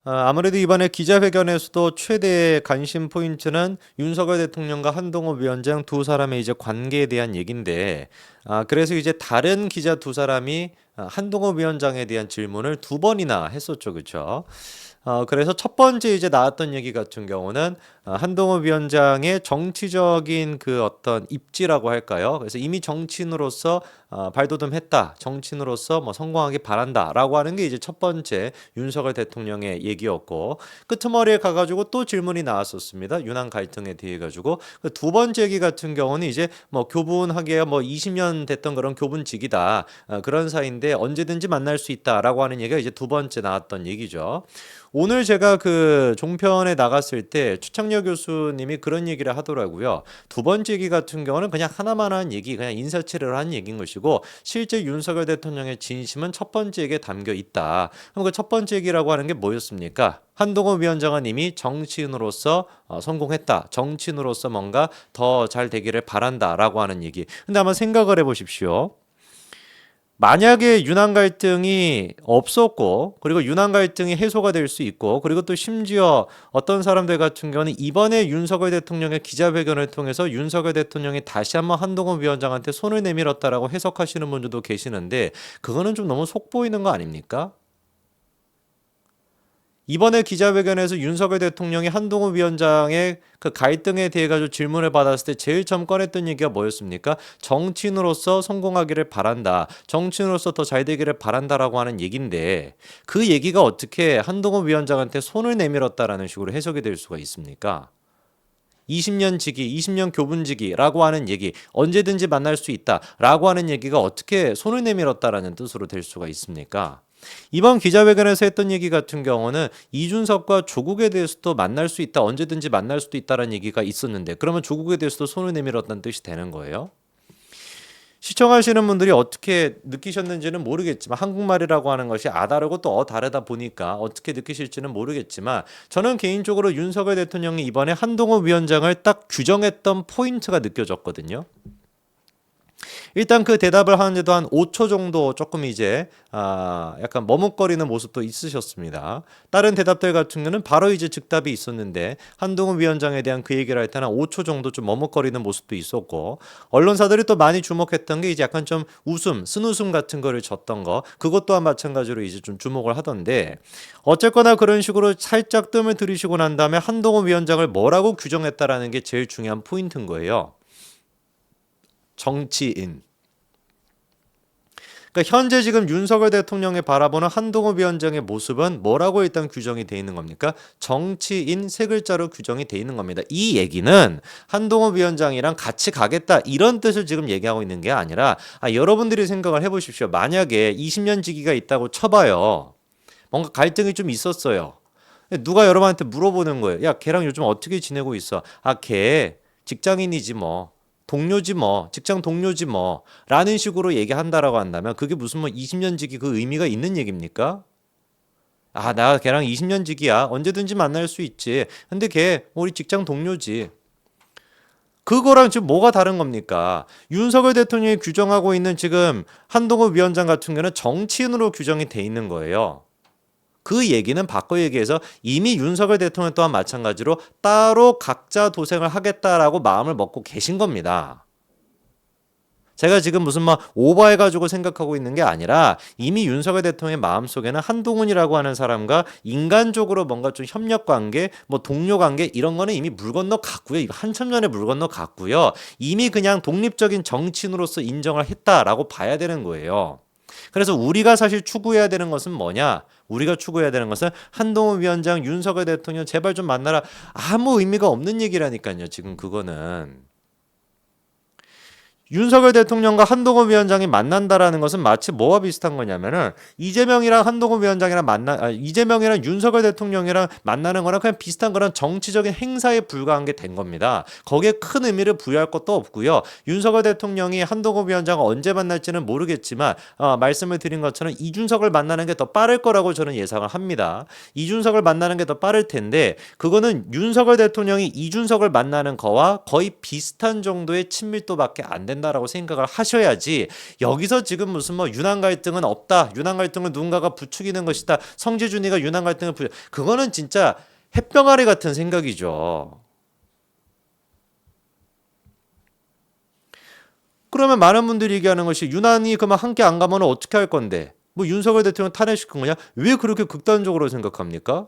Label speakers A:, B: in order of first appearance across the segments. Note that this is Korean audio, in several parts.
A: 아무래도 이번에 기자회견에서도 최대 관심 포인트는 윤석열 대통령과 한동훈 위원장 두 사람의 이제 관계에 대한 얘긴데, 그래서 이제 다른 기자 두 사람이 한동훈 위원장에 대한 질문을 두 번이나 했었죠, 그렇죠? 그래서 첫 번째 이제 나왔던 얘기 같은 경우는 한동훈 위원장의 정치적인 그 어떤 입지라고 할까요? 그래서 이미 정치인으로서 발돋움했다. 정치인으로서 뭐 성공하기 바란다라고 하는 게 이제 첫 번째 윤석열 대통령의 얘기였고, 끄트머리에 가가지고 또 질문이 나왔었습니다. 윤한 갈등에 대해 가지고 그 두 번째 얘기 같은 경우는 이제 뭐 교분하기야 뭐 20년 됐던 그런 교분직이다. 그런 사이인데 언제든지 만날 수 있다라고 하는 얘기가 이제 두 번째 나왔던 얘기죠. 오늘 제가 그 종편에 나갔을 때 추창렬 교수님이 그런 얘기를 하더라고요. 두 번째 얘기 같은 경우는 그냥 하나만 한 얘기, 그냥 인사치레를 한 얘기인 것이고, 실제 윤석열 대통령의 진심은 첫 번째 얘기에 담겨 있다. 그럼 그 첫 번째 얘기라고 하는 게 뭐였습니까? 한동훈 위원장은 이미 정치인으로서 성공했다. 정치인으로서 뭔가 더 잘 되기를 바란다라고 하는 얘기. 근데 한번 생각을 해보십시오. 만약에 윤한 갈등이 없었고, 그리고 윤한 갈등이 해소가 될 수 있고, 그리고 또 심지어 어떤 사람들 같은 경우는 이번에 윤석열 대통령의 기자회견을 통해서 윤석열 대통령이 다시 한번 한동훈 위원장한테 손을 내밀었다라고 해석하시는 분들도 계시는데, 그거는 좀 너무 속보이는 거 아닙니까? 이번에 기자회견에서 윤석열 대통령이 한동훈 위원장의 그 갈등에 대해 가지고 질문을 받았을 때 제일 처음 꺼냈던 얘기가 뭐였습니까? 정치인으로서 성공하기를 바란다. 정치인으로서 더 잘 되기를 바란다라고 하는 얘기인데, 그 얘기가 어떻게 한동훈 위원장한테 손을 내밀었다라는 식으로 해석이 될 수가 있습니까? 20년 지기, 20년 교분지기라고 하는 얘기, 언제든지 만날 수 있다라고 하는 얘기가 어떻게 손을 내밀었다라는 뜻으로 될 수가 있습니까? 이번 기자회견에서 했던 얘기 같은 경우는 이준석과 조국에 대해서도 만날 수 있다, 언제든지 만날 수도 있다라는 얘기가 있었는데, 그러면 조국에 대해서도 손을 내밀었다는 뜻이 되는 거예요. 시청하시는 분들이 어떻게 느끼셨는지는 모르겠지만, 한국말이라고 하는 것이 다르고 또 다르다 보니까 어떻게 느끼실지는 모르겠지만, 저는 개인적으로 윤석열 대통령이 이번에 한동훈 위원장을 딱 규정했던 포인트가 느껴졌거든요. 일단 그 대답을 하는데도 한 5초 정도 조금 이제 약간 머뭇거리는 모습도 있으셨습니다. 다른 대답들 같은 경우는 바로 이제 즉답이 있었는데, 한동훈 위원장에 대한 그 얘기를 할 때는 5초 정도 좀 머뭇거리는 모습도 있었고, 언론사들이 또 많이 주목했던 게 이제 약간 좀 쓴웃음 같은 거를 줬던 거, 그것 또한 마찬가지로 이제 좀 주목을 하던데, 어쨌거나 그런 식으로 살짝 뜸을 들이시고 난 다음에 한동훈 위원장을 뭐라고 규정했다라는 게 제일 중요한 포인트인 거예요. 정치인. 그러니까 현재 지금 윤석열 대통령이 바라보는 한동훈 위원장의 모습은 뭐라고 일단 규정이 돼 있는 겁니까? 정치인 세 글자로 규정이 돼 있는 겁니다. 이 얘기는 한동훈 위원장이랑 같이 가겠다 이런 뜻을 지금 얘기하고 있는 게 아니라, 여러분들이 생각을 해보십시오. 만약에 20년 지기가 있다고 쳐봐요. 뭔가 갈등이 좀 있었어요. 누가 여러분한테 물어보는 거예요. 야, 걔랑 요즘 어떻게 지내고 있어? 걔 직장인이지 뭐. 동료지 뭐, 직장 동료지 뭐, 라는 식으로 얘기한다라고 한다면 그게 무슨 뭐 20년 지기 그 의미가 있는 얘기입니까? 나 걔랑 20년 지기야. 언제든지 만날 수 있지. 근데 걔 우리 직장 동료지. 그거랑 지금 뭐가 다른 겁니까? 윤석열 대통령이 규정하고 있는 지금 한동훈 위원장 같은 경우는 정치인으로 규정이 돼 있는 거예요. 그 얘기는 바꿔 얘기해서 이미 윤석열 대통령 또한 마찬가지로 따로 각자 도생을 하겠다라고 마음을 먹고 계신 겁니다. 제가 지금 무슨 막 오버해가지고 생각하고 있는 게 아니라, 이미 윤석열 대통령의 마음속에는 한동훈이라고 하는 사람과 인간적으로 뭔가 좀 협력 관계, 뭐 동료 관계 이런 거는 이미 물 건너 갔고요. 이거 한참 전에 물 건너 갔고요. 이미 그냥 독립적인 정치인으로서 인정을 했다라고 봐야 되는 거예요. 그래서 우리가 사실 추구해야 되는 것은 뭐냐? 우리가 추구해야 되는 것은 한동훈 위원장, 윤석열 대통령 제발 좀 만나라. 아무 의미가 없는 얘기라니까요. 지금 그거는. 윤석열 대통령과 한동훈 위원장이 만난다라는 것은 마치 뭐와 비슷한 거냐면은, 이재명이랑 한동훈 위원장이랑 이재명이랑 윤석열 대통령이랑 만나는 거랑 그냥 비슷한 그런 정치적인 행사에 불과한 게 된 겁니다. 거기에 큰 의미를 부여할 것도 없고요. 윤석열 대통령이 한동훈 위원장을 언제 만날지는 모르겠지만, 말씀을 드린 것처럼 이준석을 만나는 게 더 빠를 거라고 저는 예상을 합니다. 이준석을 만나는 게 더 빠를 텐데, 그거는 윤석열 대통령이 이준석을 만나는 거와 거의 비슷한 정도의 친밀도밖에 안 된다. 된다라고 생각을 하셔야지 여기서 지금 무슨 뭐 윤한 갈등은 없다. 윤한 갈등을 누군가가 부추기는 것이다. 성재준이가 윤한 갈등을 그거는 진짜 햇병아리 같은 생각이죠. 그러면 많은 분들이 얘기하는 것이 윤한이 그만 함께 안 가면 어떻게 할 건데? 뭐 윤석열 대통령 탄핵시킨 거냐? 왜 그렇게 극단적으로 생각합니까?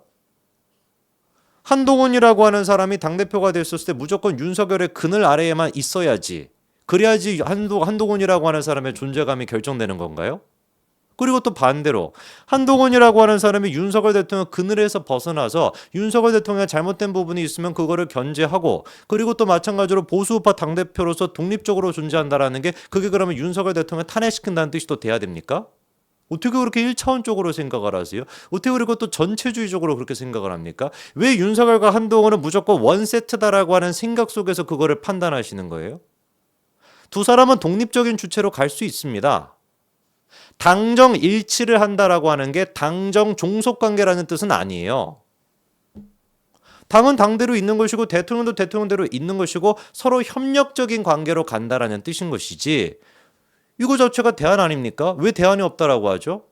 A: 한동훈이라고 하는 사람이 당대표가 됐었을 때 무조건 윤석열의 그늘 아래에만 있어야지. 그래야지 한동훈이라고 하는 사람의 존재감이 결정되는 건가요? 그리고 또 반대로 한동훈이라고 하는 사람이 윤석열 대통령 그늘에서 벗어나서 윤석열 대통령의 잘못된 부분이 있으면 그거를 견제하고 그리고 또 마찬가지로 보수우파 당대표로서 독립적으로 존재한다라는 게 그게 그러면 윤석열 대통령을 탄핵시킨다는 뜻이 또 돼야 됩니까? 어떻게 그렇게 1차원적으로 생각을 하세요? 어떻게 그리고 또 전체주의적으로 그렇게 생각을 합니까? 왜 윤석열과 한동훈은 무조건 원세트다라고 하는 생각 속에서 그거를 판단하시는 거예요? 두 사람은 독립적인 주체로 갈 수 있습니다. 당정 일치를 한다라고 하는 게 당정 종속관계라는 뜻은 아니에요. 당은 당대로 있는 것이고 대통령도 대통령대로 있는 것이고 서로 협력적인 관계로 간다라는 뜻인 것이지 이거 자체가 대안 아닙니까? 왜 대안이 없다라고 하죠?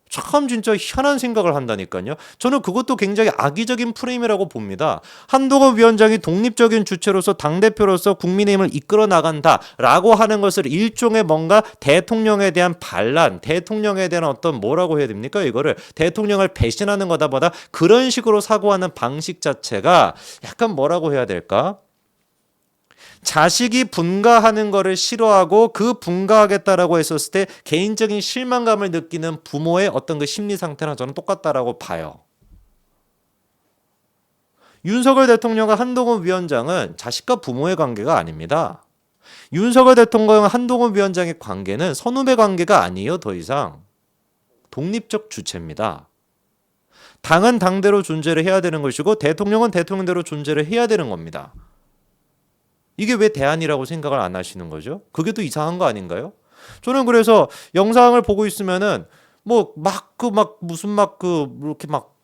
A: 참 진짜 희한한 생각을 한다니까요. 저는 그것도 굉장히 악의적인 프레임이라고 봅니다. 한동훈 위원장이 독립적인 주체로서 당대표로서 국민의힘을 이끌어 나간다라고 하는 것을 일종의 뭔가 대통령에 대한 반란, 대통령에 대한 어떤 뭐라고 해야 됩니까? 이거를 대통령을 배신하는 거다 보다 그런 식으로 사고하는 방식 자체가 약간 뭐라고 해야 될까? 자식이 분가하는 거를 싫어하고 그 분가하겠다라고 했었을 때 개인적인 실망감을 느끼는 부모의 어떤 그 심리 상태랑 저는 똑같다라고 봐요. 윤석열 대통령과 한동훈 위원장은 자식과 부모의 관계가 아닙니다. 윤석열 대통령과 한동훈 위원장의 관계는 선후배 관계가 아니에요. 더 이상. 독립적 주체입니다. 당은 당대로 존재를 해야 되는 것이고 대통령은 대통령대로 존재를 해야 되는 겁니다. 이게 왜 대안이라고 생각을 안 하시는 거죠? 그게 또 이상한 거 아닌가요? 저는 그래서 영상을 보고 있으면은 뭐 무슨 이렇게 막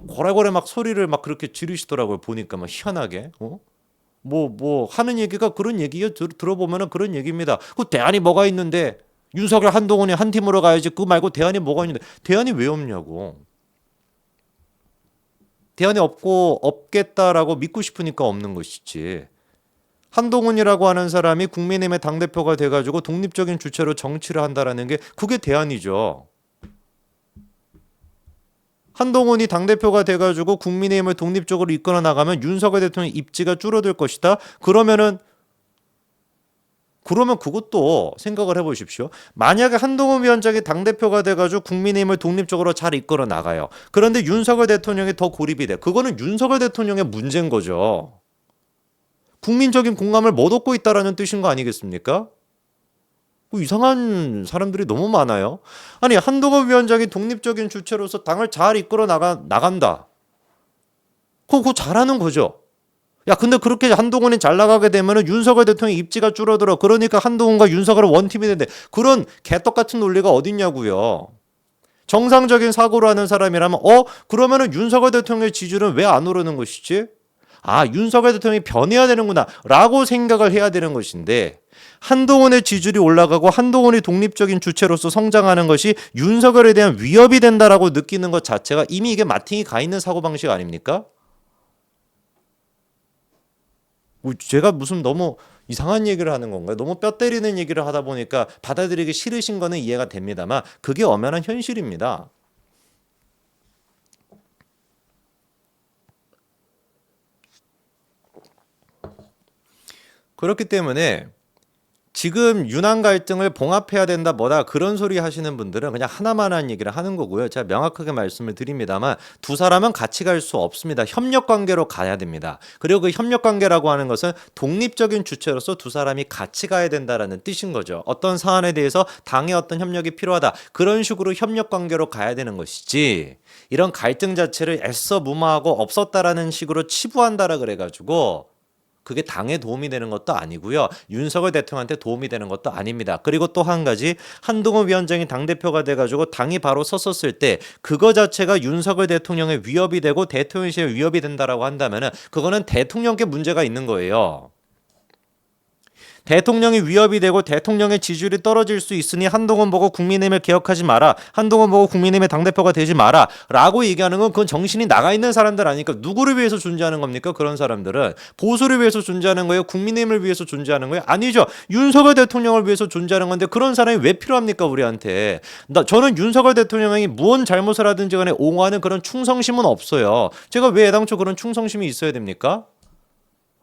A: 고래고래 막 소리를 막 그렇게 지르시더라고요. 보니까 막 희한하게. 하는 얘기가 그런 얘기요. 들어보면은 그런 얘기입니다. 그 대안이 뭐가 있는데 윤석열 한동훈이 한 팀으로 가야지. 그거 말고 대안이 뭐가 있는데 대안이 왜 없냐고. 대안이 없겠다라고 믿고 싶으니까 없는 것이지. 한동훈이라고 하는 사람이 국민의힘의 당대표가 돼가지고 독립적인 주체로 정치를 한다라는 게 그게 대안이죠. 한동훈이 당대표가 돼가지고 국민의힘을 독립적으로 이끌어 나가면 윤석열 대통령 입지가 줄어들 것이다. 그러면 그것도 생각을 해보십시오. 만약에 한동훈 위원장이 당대표가 돼가지고 국민의힘을 독립적으로 잘 이끌어 나가요. 그런데 윤석열 대통령이 더 고립이 돼. 그거는 윤석열 대통령의 문제인 거죠. 국민적인 공감을 못 얻고 있다라는 뜻인 거 아니겠습니까? 이상한 사람들이 너무 많아요. 아니 한동훈 위원장이 독립적인 주체로서 당을 잘 이끌어 나간다. 그거 잘하는 거죠. 야 근데 그렇게 한동훈이 잘 나가게 되면 윤석열 대통령 입지가 줄어들어. 그러니까 한동훈과 윤석열은 원팀이 되는데 그런 개떡같은 논리가 어딨냐고요. 정상적인 사고를 하는 사람이라면 그러면은 윤석열 대통령의 지지율은 왜 안 오르는 것이지? 윤석열 대통령이 변해야 되는구나 라고 생각을 해야 되는 것인데 한동훈의 지지율이 올라가고 한동훈이 독립적인 주체로서 성장하는 것이 윤석열에 대한 위협이 된다라고 느끼는 것 자체가 이미 이게 마팅이 가 있는 사고방식 아닙니까? 제가 무슨 너무 이상한 얘기를 하는 건가요? 너무 뼈 때리는 얘기를 하다 보니까 받아들이기 싫으신 거는 이해가 됩니다만 그게 엄연한 현실입니다. 그렇기 때문에 지금 윤한 갈등을 봉합해야 된다 뭐다 그런 소리 하시는 분들은 그냥 하나만한 얘기를 하는 거고요. 제가 명확하게 말씀을 드립니다만 두 사람은 같이 갈 수 없습니다. 협력 관계로 가야 됩니다. 그리고 그 협력 관계라고 하는 것은 독립적인 주체로서 두 사람이 같이 가야 된다라는 뜻인 거죠. 어떤 사안에 대해서 당의 어떤 협력이 필요하다. 그런 식으로 협력 관계로 가야 되는 것이지. 이런 갈등 자체를 애써 무마하고 없었다라는 식으로 치부한다라 그래가지고 그게 당에 도움이 되는 것도 아니고요. 윤석열 대통령한테 도움이 되는 것도 아닙니다. 그리고 또 한 가지 한동훈 위원장이 당대표가 돼가지고 당이 바로 섰었을 때 그거 자체가 윤석열 대통령의 위협이 되고 대통령실에 위협이 된다라고 한다면 그거는 대통령께 문제가 있는 거예요. 대통령이 위협이 되고 대통령의 지지율이 떨어질 수 있으니 한동훈 보고 국민의힘을 개혁하지 마라. 한동훈 보고 국민의힘의 당대표가 되지 마라. 라고 얘기하는 건 그건 정신이 나가 있는 사람들 아니까. 누구를 위해서 존재하는 겁니까? 그런 사람들은 보수를 위해서 존재하는 거예요? 국민의힘을 위해서 존재하는 거예요? 아니죠. 윤석열 대통령을 위해서 존재하는 건데 그런 사람이 왜 필요합니까? 우리한테. 저는 윤석열 대통령이 무언 잘못을 하든지 간에 옹호하는 그런 충성심은 없어요. 제가 왜 애당초 그런 충성심이 있어야 됩니까?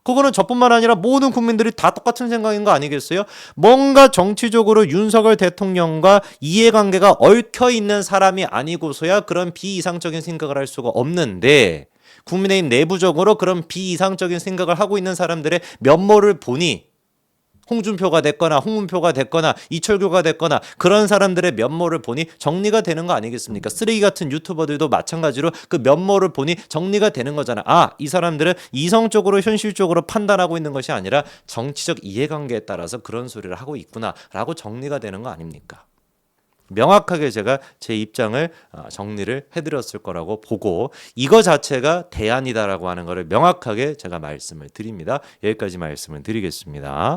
A: 그거는 저뿐만 아니라 모든 국민들이 다 똑같은 생각인 거 아니겠어요? 뭔가 정치적으로 윤석열 대통령과 이해관계가 얽혀 있는 사람이 아니고서야 그런 비이상적인 생각을 할 수가 없는데, 국민의힘 내부적으로 그런 비이상적인 생각을 하고 있는 사람들의 면모를 보니, 홍준표가 됐거나 홍문표가 됐거나 이철규가 됐거나 그런 사람들의 면모를 보니 정리가 되는 거 아니겠습니까? 쓰레기 같은 유튜버들도 마찬가지로 그 면모를 보니 정리가 되는 거잖아. 아, 이 사람들은 이성적으로 현실적으로 판단하고 있는 것이 아니라 정치적 이해관계에 따라서 그런 소리를 하고 있구나라고 정리가 되는 거 아닙니까? 명확하게 제가 제 입장을 정리를 해드렸을 거라고 보고, 이거 자체가 대안이다라고 하는 것을 명확하게 제가 말씀을 드립니다. 여기까지 말씀을 드리겠습니다.